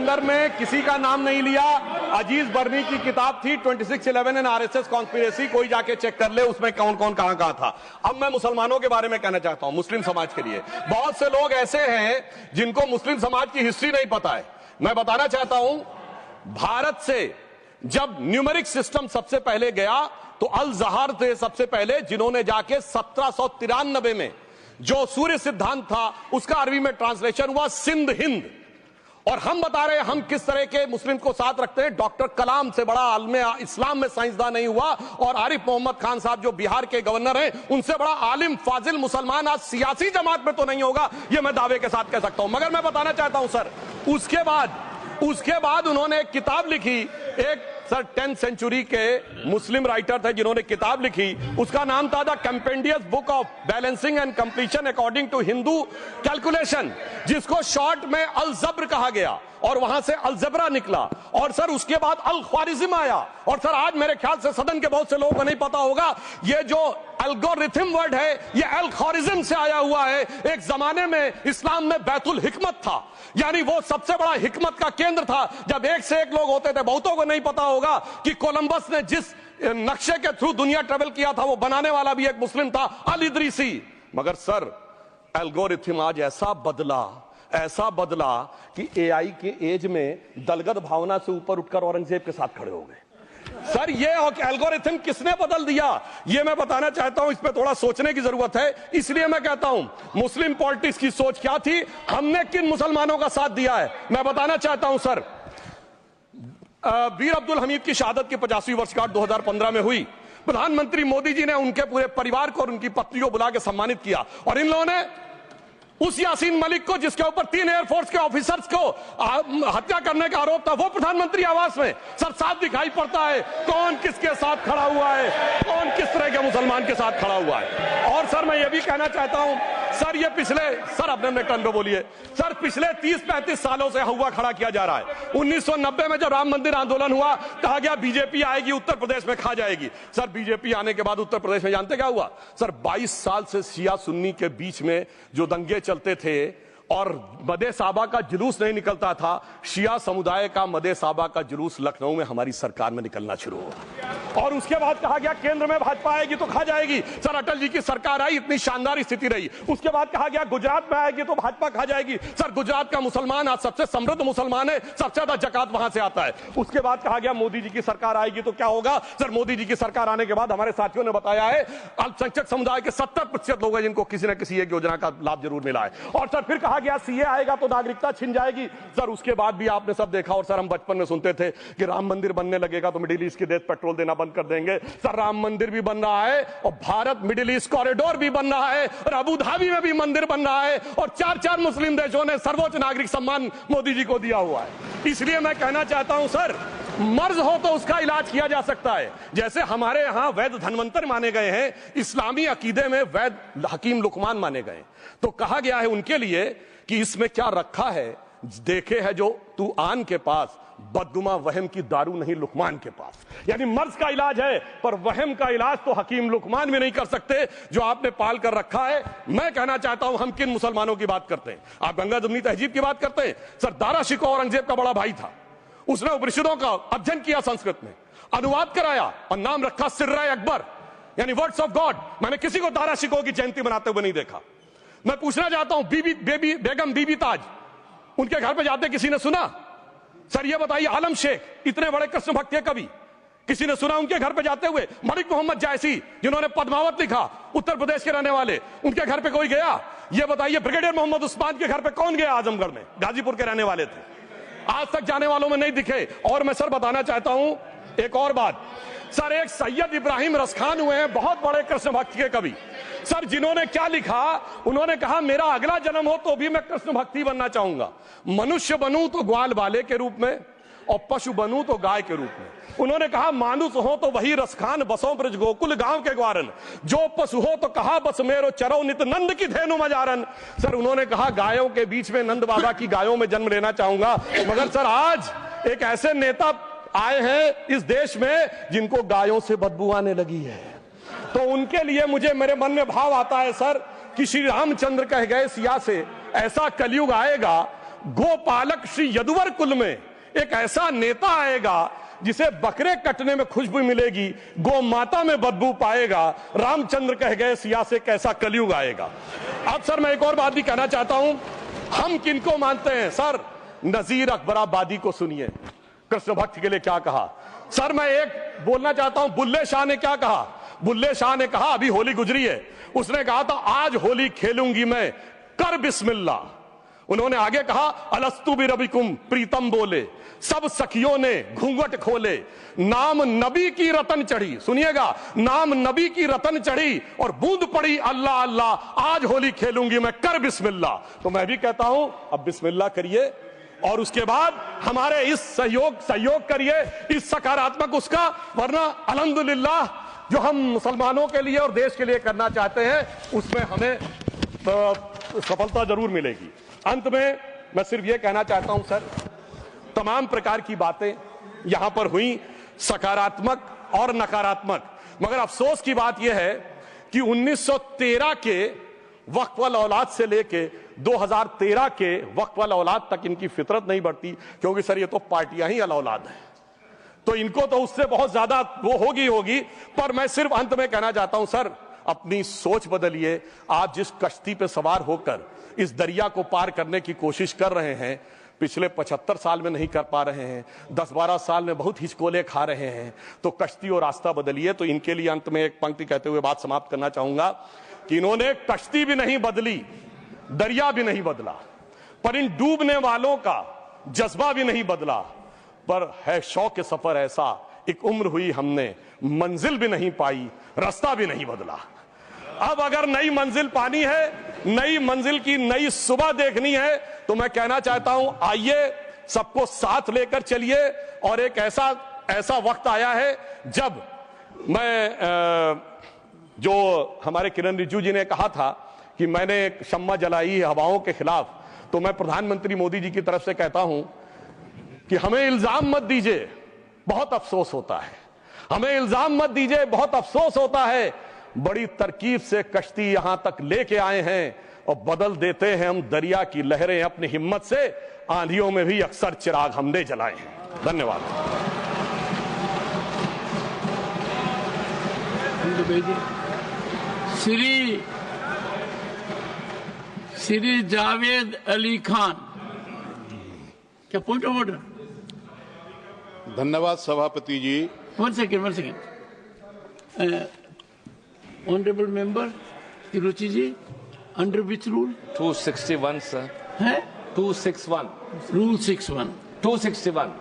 संदर्भ में किसी का नाम नहीं लिया। अजीज बर्नी की किताब थी 2611 एंड आरएसएस कॉन्स्पिरेसी, कोई जाके चेक कर ले उसमें कौन कौन कहां कहां था। अब मैं मुसलमानों के बारे में कहना चाहता हूं, मुस्लिम समाज के लिए। बहुत से लोग ऐसे हैं जिनको मुस्लिम समाज की हिस्ट्री नहीं पता है। मैं बताना चाहता हूं, भारत से जब न्यूमेरिक सिस्टम सबसे पहले गया तो अल जहार थे सबसे पहले, जिन्होंने जाके 1793 में जो सूर्य सिद्धांत था उसका अरबी में ट्रांसलेशन हुआ सिंध हिंद। और हम बता रहे हैं हम किस तरह के मुस्लिम को साथ रखते हैं। डॉक्टर कलाम से बड़ा आलिम इस्लाम में साइंसदान नहीं हुआ, और आरिफ मोहम्मद खान साहब जो बिहार के गवर्नर हैं, उनसे बड़ा आलिम फाजिल मुसलमान आज सियासी जमात में तो नहीं होगा, यह मैं दावे के साथ कह सकता हूं। मगर मैं बताना चाहता हूं सर, उसके बाद उन्होंने एक किताब लिखी, एक सर 10th सेंचुरी के मुस्लिम राइटर थे जिन्होंने किताब लिखी, उसका नाम था the compendious book of balancing and completion according to Hindu calculation, जिसको शॉर्ट में अल जब्र कहा गया, और वहां से अलजबरा निकला। और सर उसके बाद अल ख्वारिज्म आया। और सर आज मेरे ख्याल से सदन के बहुत से लोगों को नहीं पता होगा, ये जो एल्गोरिथम वर्ड है ये अल ख्वारिज्म से आया हुआ है। एक जमाने में इस्लाम में बैतुल हिकमत था, यानी वो सबसे बड़ा हिकमत का केंद्र था, जब एक से एक लोग होते थे। बहुतों को नहीं पता होगा कि कोलंबस ने जिस नक्शे के थ्रू दुनिया ट्रेवल किया था वो बनाने वाला भी एक मुस्लिम था, अल इदरीसी। मगर सर एल्गोरिथम आज ऐसा बदला कि एआई के एज में दलगत भावना से ऊपर उठकर औरंगजेब के साथ खड़े हो गए। सर ये एल्गोरिथम किसने बदल दिया, ये मैं बताना चाहता हूं। इस पे थोड़ा सोचने की जरूरत है। इसलिए मैं कहता हूं मुस्लिम पॉलिटिक्स की सोच क्या थी, हमने किन मुसलमानों का साथ दिया है, मैं बताना चाहता हूं सर। वीर अब्दुल हमीद की शहादत की 50वीं वर्षगांठ 2015 में हुई। प्रधानमंत्री मोदी जी ने उनके पूरे परिवार को और उनकी पत्नी को बुला के सम्मानित किया, और इन लोगों ने उस यासीन मलिक को, जिसके ऊपर 3 एयरफोर्स के ऑफिसर्स को हत्या करने का आरोप था, वो प्रधानमंत्री आवास में सर साफ दिखाई पड़ता है कौन किसके साथ खड़ा हुआ है, कौन किस तरह के मुसलमान के साथ खड़ा हुआ है। और सर मैं ये भी कहना चाहता हूं सर, ये सर अपने टर्न पे बोलिए सर, पिछले 30-35 सालों से हुआ खड़ा किया जा रहा है। 1990 में जब राम मंदिर आंदोलन हुआ, कहा गया बीजेपी आएगी उत्तर प्रदेश में खा जाएगी। सर बीजेपी आने के बाद उत्तर प्रदेश में जानते क्या हुआ सर, 22 साल से शिया सुन्नी के बीच में जो दंगे चलते थे और मदे साबा का जुलूस नहीं निकलता था, शिया समुदाय का मदे साबा का जुलूस लखनऊ में हमारी सरकार में निकलना शुरू हुआ। और उसके बाद कहा गया केंद्र में भाजपा आएगी तो खा जाएगी। सर अटल जी की सरकार आई, इतनी शानदार स्थिति रही। उसके बाद कहा गया गुजरात में आएगी तो भाजपा खा जाएगी। सर गुजरात का मुसलमान आज सबसे समृद्ध मुसलमान है, सबसे ज्यादा जकात वहां से आता है। उसके बाद कहा गया मोदी जी की सरकार आएगी तो क्या होगा। सर मोदी जी की सरकार आने के बाद हमारे साथियों ने बताया है अल्पसंख्यक समुदाय के 70% लोग हैं जिनको किसी न किसी एक योजना का लाभ जरूर मिला है। और सर फिर कहा गया सीए आएगा तो नागरिकता छिन जाएगी। सर उसके बाद भी आपने सब देखा, और सर हम बचपन में सुनते थे कि राम मंदिर बनने लगेगा तो मिडिल ईस्ट के देश पेट्रोल देना बंद कर देंगे। सर राम मंदिर भी बन रहा है, और भारत मिडिल ईस्ट कॉरिडोर भी बन रहा है, और अबू धाबी में भी मंदिर बन रहा है, और 4 मुस्लिम देशों ने सर्वोच्च नागरिक सम्मान मोदी जी को दिया हुआ है। इसलिए मैं कहना चाहता हूं सर, मर्ज हो तो उसका इलाज किया जा सकता है। जैसे हमारे यहां वैद धन्वंतर माने गए हैं, इस्लामी अकीदे में वैद हकीम लुकमान माने गए, तो कहा गया है उनके लिए कि इसमें क्या रखा है, देखे है जो तू आन के पास, बदगुमा वहम की दारू नहीं लुकमान के पास। यानी मर्ज का इलाज है, पर वहम का इलाज तो हकीम लुकमान भी नहीं कर सकते जो आपने पाल कर रखा है। मैं कहना चाहता हूं हम किन मुसलमानों की बात करते हैं। आप गंगा जमुनी तहजीब की बात करते हैं। सर दारा शिकोह औरंगजेब का बड़ा भाई था, उसने उपनिषदों का अध्ययन किया, संस्कृत में अनुवाद कराया और नाम रखा सिर्रा अकबर, यानी वर्ड्स ऑफ गॉड। मैंने किसी को दारा शिकोह की जयंती मनाते हुए नहीं देखा। मैं पूछना चाहता हूं बेगम बीबी ताज, उनके घर पे जाते किसी ने सुना। सर ये बताइए, आलम शेख इतने बड़े कृष्ण भक्त के कवि, किसी ने सुना उनके घर पे जाते हुए। मलिक मोहम्मद जायसी जिन्होंने पद्मावत लिखा, उत्तर प्रदेश के रहने वाले, उनके घर पे कोई गया? ये बताइए ब्रिगेडियर मोहम्मद उस्मान के घर पे कौन गया? आजमगढ़ में, गाजीपुर के रहने वाले थे, आज तक जाने वालों में नहीं दिखे। और मैं सर बताना चाहता हूं एक और बात, सर एक सैयद इब्राहिम रसखान हुए हैं, बहुत बड़े कृष्ण भक्त के कवि। सर जिन्होंने क्या लिखा, उन्होंने कहा मेरा अगला जन्म हो तो भी मैं कृष्ण भक्ति बनना चाहूंगा। मनुष्य बनूं तो ग्वाल बाले के रूप में, और पशु बनूं तो गाय के रूप में। उन्होंने कहा मानुष हो तो वही रसखान, बसों ब्रज गोकुल गांव के ग्वारन। जो पशु हो तो कहा बस मेरो चरो नित नंद की धेनु मजारन। सर उन्होंने कहा गायों के बीच में नंद बाबा की गायों में जन्म लेना चाहूंगा। मगर सर आज एक ऐसे नेता आए हैं इस देश में जिनको गायों से बदबू आने लगी है, तो उनके लिए मुझे मेरे मन में भाव आता है सर कि श्री रामचंद्र कह गए सिया से, ऐसा कलयुग आएगा गोपालक श्री यदुवर कुल में एक ऐसा नेता आएगा जिसे बकरे कटने में खुशबू मिलेगी, गौ माता में बदबू पाएगा। रामचंद्र कह गए सिया से कैसा कलयुग आएगा। अब सर मैं एक और बात भी कहना चाहता हूं, हम किनको मानते हैं सर? नजीर अकबराबादी को सुनिए, कृष्ण भक्त के लिए क्या कहा। सर मैं एक बोलना चाहता हूं, बुल्ले शाह ने क्या कहा? बुल्ले शाह ने कहा, अभी होली गुजरी है, उसने कहा था आज होली खेलूंगी मैं, कर बिस्मिल्लाह। उन्होंने आगे कहा, अलस्तु बिरबिकुम प्रीतम बोले, सब सखियों ने घूंघट खोले, नाम नबी की रतन चढ़ी, सुनिएगा, नाम नबी की रतन चढ़ी और बूंद पड़ी अल्लाह अल्लाह, आज होली खेलूंगी मैं, कर बिस्मिल्लाह। तो मैं भी कहता हूं अब बिस्मिल्लाह करिए और उसके बाद हमारे इस सहयोग करिए, इस सकारात्मक उसका, वरना अल्हम्दुलिल्लाह जो हम मुसलमानों के लिए और देश के लिए करना चाहते हैं उसमें हमें सफलता जरूर मिलेगी। अंत में मैं सिर्फ यह कहना चाहता हूं सर, तमाम प्रकार की बातें यहां पर हुई, सकारात्मक और नकारात्मक, मगर अफसोस की बात यह है कि 1913 के वक्फ वाल औलाद से लेके 2013 के वक्फ वाल औलाद तक इनकी फितरत नहीं बढ़ती, क्योंकि सर ये तो पार्टियां ही अल औलाद हैं, तो इनको तो उससे बहुत ज्यादा वो होगी। पर मैं सिर्फ अंत में कहना चाहता हूं सर, अपनी सोच बदलिए। आप जिस कश्ती पे सवार होकर इस दरिया को पार करने की कोशिश कर रहे हैं, पिछले 75 साल में नहीं कर पा रहे हैं, 10-12 साल में बहुत हिचकोले खा रहे हैं, तो कश्ती और रास्ता बदलिए। तो इनके लिए अंत में एक पंक्ति कहते हुए बात समाप्त करना चाहूंगा कि इन्होंने कश्ती भी नहीं बदली, दरिया भी नहीं बदला, पर इन डूबने वालों का जज्बा भी नहीं बदला, पर है शौक सफर ऐसा, एक उम्र हुई हमने, मंजिल भी नहीं पाई, रास्ता भी नहीं बदला। अब अगर नई मंजिल पानी है, नई मंजिल की नई सुबह देखनी है, तो मैं कहना चाहता हूं आइए सबको साथ लेकर चलिए। और एक ऐसा वक्त आया है जब मैं जो हमारे किरण रिजिजू जी ने कहा था कि मैंने शम्मा जलाई हवाओं के खिलाफ, तो मैं प्रधानमंत्री मोदी जी की तरफ से कहता हूं कि हमें इल्जाम मत दीजिए, बहुत अफसोस होता है, हमें इल्जाम मत दीजिए, बहुत अफसोस होता है। बड़ी तरकीब से कश्ती यहां तक लेके आए हैं और बदल देते हैं हम दरिया की लहरें अपनी हिम्मत से, आंधियों में भी अक्सर चिराग हमने जलाए हैं। धन्यवाद। श्री जावेद अली खान, क्या पॉइंट ऑफ ऑर्डर? धन्यवाद सभापति जी। One second honourable member Ruchi ji, under which rule? 261 sir है 261 रूल 61 261